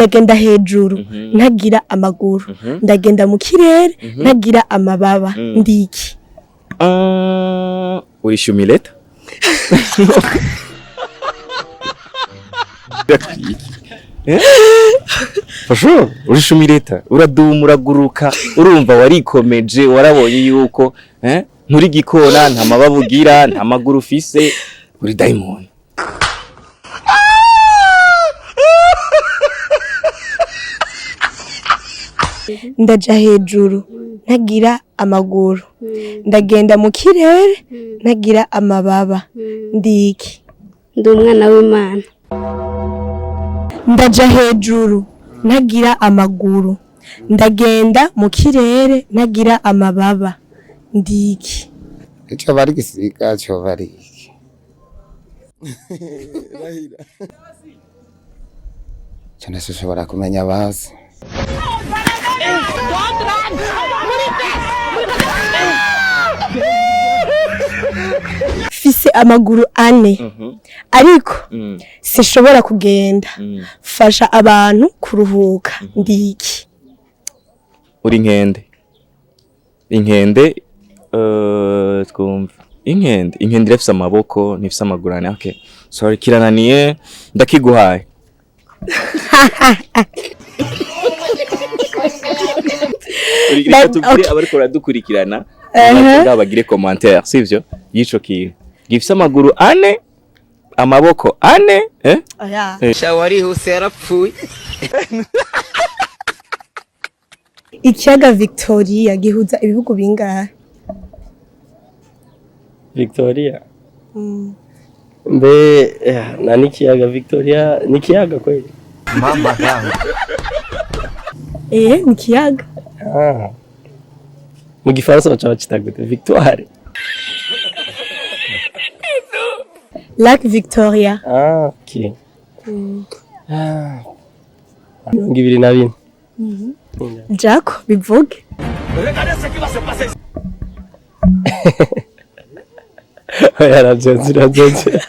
ndagenda hejuru ntagira amaguru ndagenda mu kirere ntagira amababa ndiki uri shumileta fasho uri shumileta uraduma uraguruka urumva warikomeje warabonye yuko nturi gikona nta mababa ugira nta maguru ufise uri diamond ndaja hejuru ntagira amaguru ndagenda mu kirere ntagira amababa ndiki ndi umwana w'Imana ndaja hejuru ntagira amaguru ndagenda mu kirere ntagira amababa ndiki icyo bari gisiga cyo bari cyane sishobora kumenya bazi fise amaguru ane ariko sishobora kugenda fasha abantu kuruhuka ndiki uri inkende twumva inkende irafise amaboko ntifise amaguru ane okay sorry kirananiye ndakiguhaye Reka tubwire abariko baradukurikirana bagire commentaire sivyo yico kintu gifise amaguru ane amaboko ane shawari huse yarapfuye ikiyaga Victoria gihuza ibihugu bingahe Victoria mbe nani kiyaga Victoria ni kiyaga kweli mama yangu ni kiyaga mu gifaransa cy'abacita gute Victoire Lac Victoria okay 24 Jaco bivuge yarajenze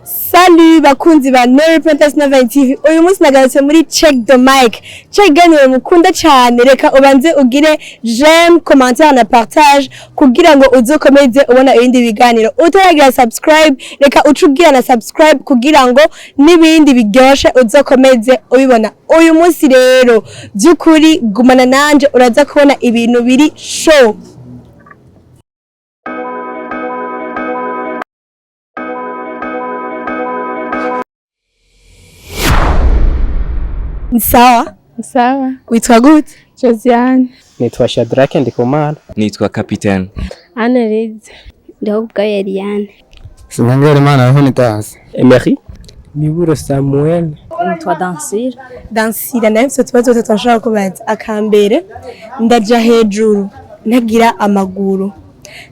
Salut bakunzi ba Nori Princess Nova TV. Uyu munsi nagarutse muri Check the Mic. Check ganire mukunda cyane reka ubanze ugire j'aime, commentaire na partage kugira ngo uzokomeze ubona ibindi biganiro. Utaragira subscribe reka ucugira na subscribe kugira ngo nibindi biryoshe uzokomeze ubibona. Uyu munsi rero byukuri gumana nanje uraza kubona ibintu biri show. Sawa? Sawa. Witwa gute? Josiane. Nitwa Shadrack Ndikumana. Nitwa Capitaine. Annelise. Ndahubwa Eliane. Sinangere Imana aho nitazi. Emery. Miburo Samuel. Nitwa Dansir. Dansira nayo tubazo tutashaka kubaza akambere ndaja hejuru ntagira amaguru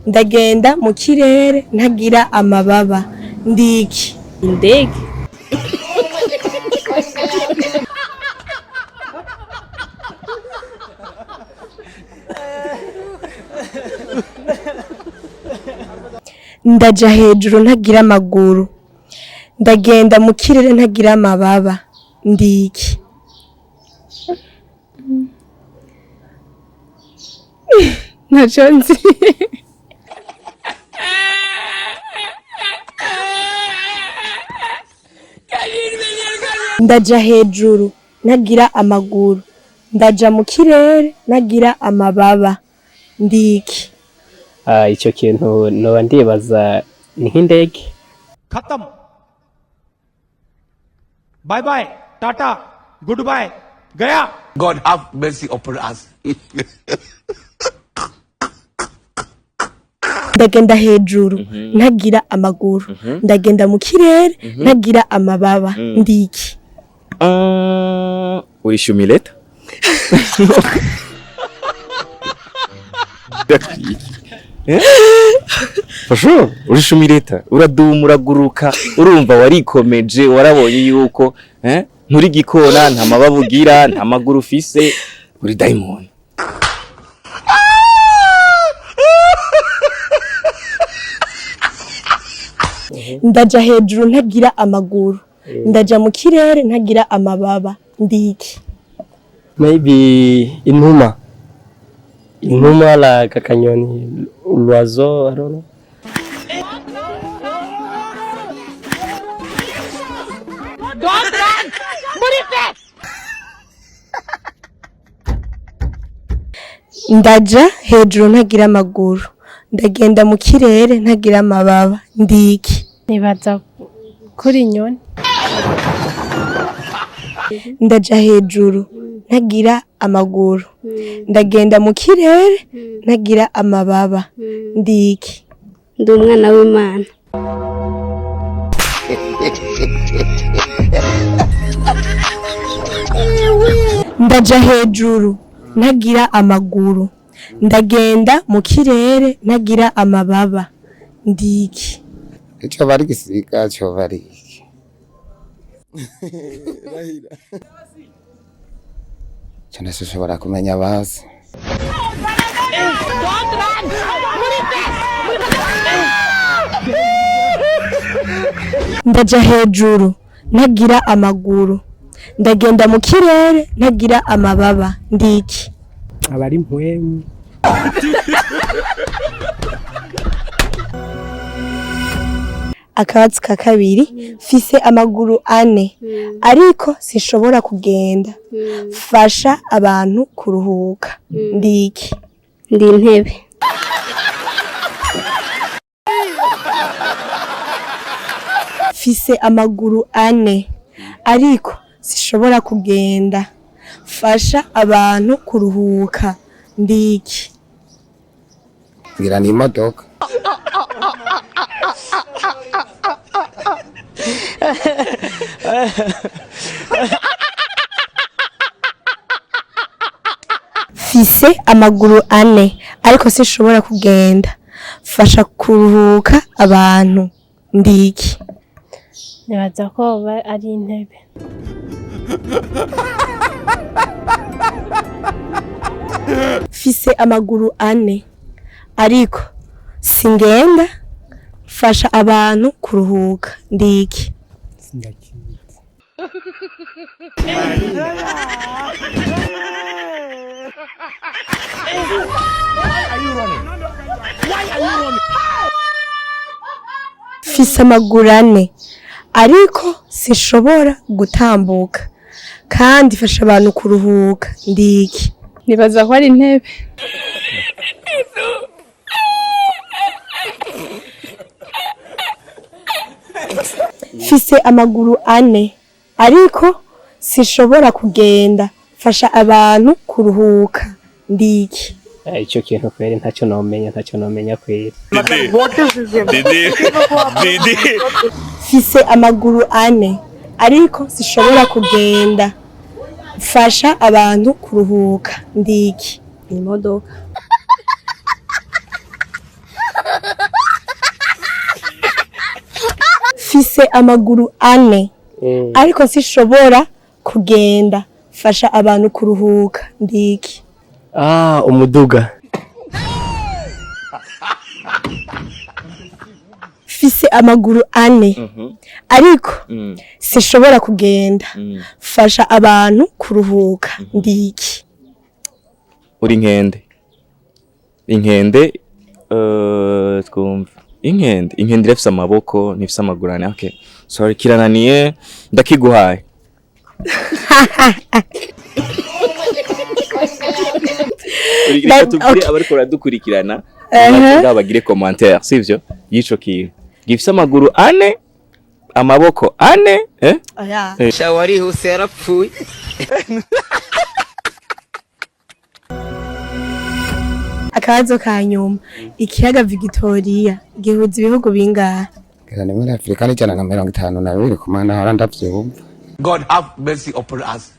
ndagenda mu kirere ntagira amababa ndiki Indege. ndaja hejuru ntagira amaguru ndagenda mu kirere ntagira amababa ndiki Ntaco nzi. ndaja hejuru ntagira amaguru ndaja mu kirere ntagira amababa ndiki icyo kintu no ndibaza ni nk'indege खत्म bye bye tata goodbye गया God have mercy upon us ndagenda hejuru ntagira amaguru ndagenda mu kirere ntagira amababa ndiki uri shumileta fasho uri shumileta uraduma uraguruka urumva warikomeje warabonye yuko nturi gikona nta mababa ugira nta maguru ufise uri diamond ndaja hejuru ntagira amaguru, ndaja mu kirere ntagira amababa, ndiki. Maybe inuma. Inuma like akanyoni, l'oiseau, I don't know. Ndaja hejuru ntagira amaguru, ndagenda mu kirere ntagira amababa, ndiki. Nibaza kuri inyoni. Ndaja hejuru ntagira amaguru, ndagenda mu kirere ntagira amababa, ndiki. Ndi umwana w'Imana. Ndaja hejuru ntagira amaguru, ndagenda mu kirere ntagira amababa, ndiki. Ico bari gisiga cyo bari. Cyane sinshobora kumenya bazi. Ndaja hejuru ntagira amaguru, ndagenda mu kirere ntagira amababa, ndiki. Abari mpwemu. Akabatsi ka kabiri, fise amaguru 4 ariko sinshobora kugenda, fasha abantu kuruhuka, ndiki. Ndi intebe. Fise amaguru 4 ariko sinshobora kugenda, fasha abantu kuruhuka, ndiki. Ngira ni imodoka. Fise amaguru 4 ariko sinshobora kugenda, fasha kuruhuka abantu, ndiki. Nibaza ko ari intebe. Fise amaguru 4 ariko singenda, fasha abantu kuruhuka, ndiki. Fise amaguru 4 ariko sinshobora gutambuka, kandi fasha abantu kuruhuka, ndiki. Nibaza ko ari intebe. Fise amaguru 4 ariko sinshobora kugenda, fasha abantu kuruhuka, ndiki. Ico kintu kweri ntacyo nomenya kweri. Fise amaguru 4 ariko sinshobora kugenda, fasha abantu kuruhuka, ndiki. Imodoka. Fise amaguru 4 ariko sinshobora kugenda, fasha abantu kuruhuka, ndiki. Umuduga. Fise amaguru 4 ariko sinshobora kugenda, fasha abantu kuruhuka, ndiki. Uri inkende twumva inkende irafise amaboko ntifise amaguru 4. Okay, sorry, kirananiye, ndakiguhaye. Reka tubwire abariko baradukurikirana bagire commentaire, sivyo, yico kintu gifise amaguru 4 amaboko 4 Shawarihuse yarapfuye. Akabazo ka nyuma, ikiyaga Victoria gihuza ibihugu bingahe? Ngira ni muri Afrika ni 152 kumana hora ndavyumva. God have mercy upon us.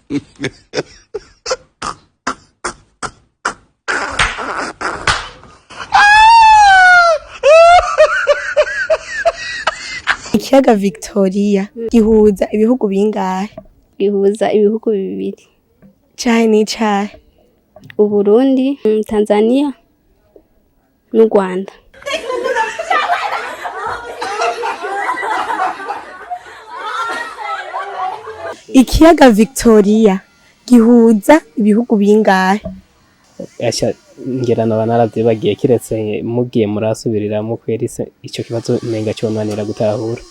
Ikiyaga Victoria gihuza ibihugu bingahe? Gihuza ibihugu bibiri. Cahe ni cahe? Uburundi, Tanzania n'u Rwanda. Ikiyaga Victoria gihuza ibihugu bingahe? Asha ngira naba naravyibagiye kiretse mugiye murasubiriramwo kweri se ico kibazo menga cyonanira gutahura.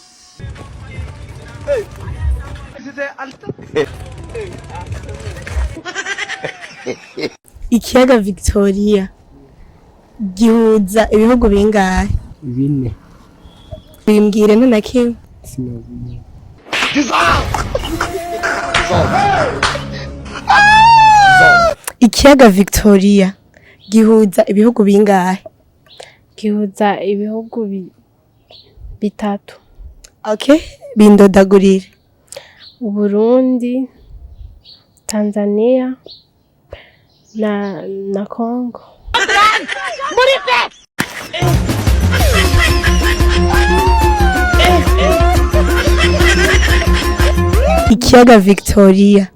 Ikiyaga Victoria gihuza ibihugu bingahe? 4. Bimbwire none kimwe. Sinobiye. Ikiyaga Victoria gihuza ibihugu bingahe? gihuza ibihugu bitatu. Okay, bindodagurire. Uburundi, Tanzania na Congo. Ikiyaga Victoria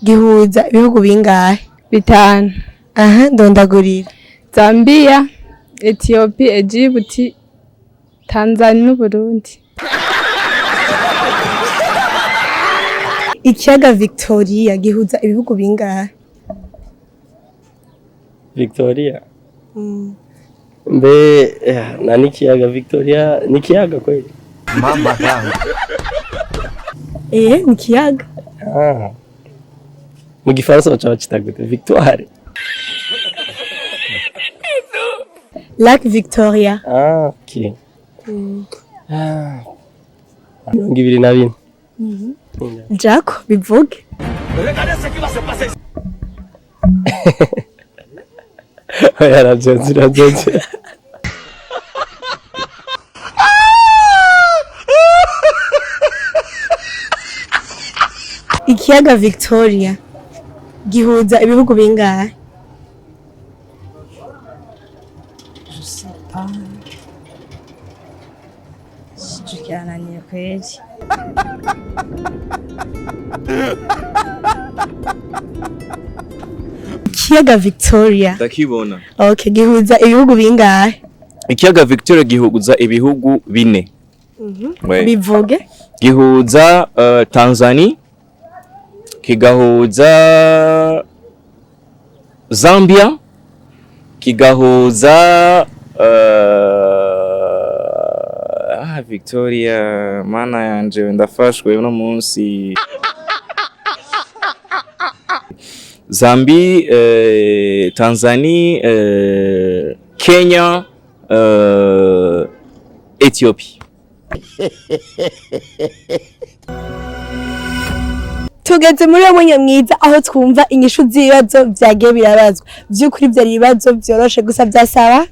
gihuza ibihugu bingahe? 5. Aha, ndondagurire. Zambia, Ethiopia, Egypt, Tanzania n'Uburundi. Ikiyaga Victoria gihuza ibihugu bingahe? Victoria. Mbe nani kiyaga Victoria ni kiyaga kweli? Mama yangu. Ni kiyaga. Mu Gifaransa bacha gute Victoire. Lac Victoria. Okay. 24. Jaco, bivuge. Yarajenze. Ikiyaga Victoria gihuza ibihugu bingahe? Sijukiananiye kweli. Ikiyaga Victoria. Ndakibona. Okay, gihuza ibihugu bingahe? Ikiyaga Victoria gihuza ibihugu 4. Bivuge. Gihuza Tanzania, kigahuza Zambia, kigahuza Victoria, mana yanje ndafashwe uno munsi. Zambia, Tanzania, Kenya, Ethiopia. Tugeze muri umwanya mwiza aho twumva inyishu z'ibibazo byagiye birabazwa. By'ukuri byari ibibazo byoroshe gusa byasaba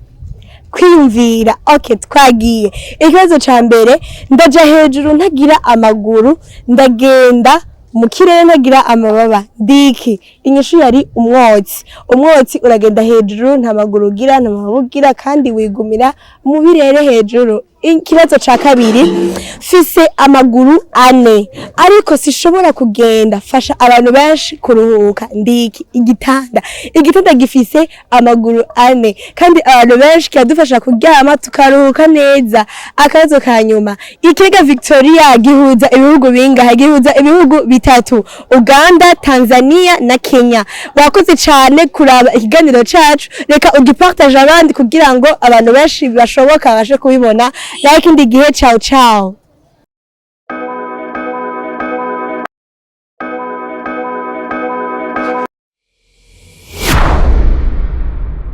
kwiyumvira. Okay, twagiye. Ikibazo ca mbere, ndaja hejuru ntagira amaguru, ndagenda mu kirere ntagira amababa. Ndiki. Inyishu yari umwotsi. Umwotsi uragenda hejuru nta maguru ugira, nta mababa ugira kandi wigumira mu birere hejuru. Ikibazo ca kabiri, fise amaguru 4 ariko sishobora kugenda, fasha abantu benshi kuruhuka. Ndiki. Igitanda gifise amaguru 4 kandi abantu benshi kiradufasha kuryama tukaruhuka neza. Akabazo ka nyuma, ikiyaga Victoria gihuza ibihugu bingahe? Gihuza ibihugu 3: Uganda, Tanzania na Kenya. Wakoze cyane kuraba ikiganiro cacu, reka ugipartage abandi kugira ngo abantu benshi bashoboka bashe kubibona. Like indi gihe, ciao ciao.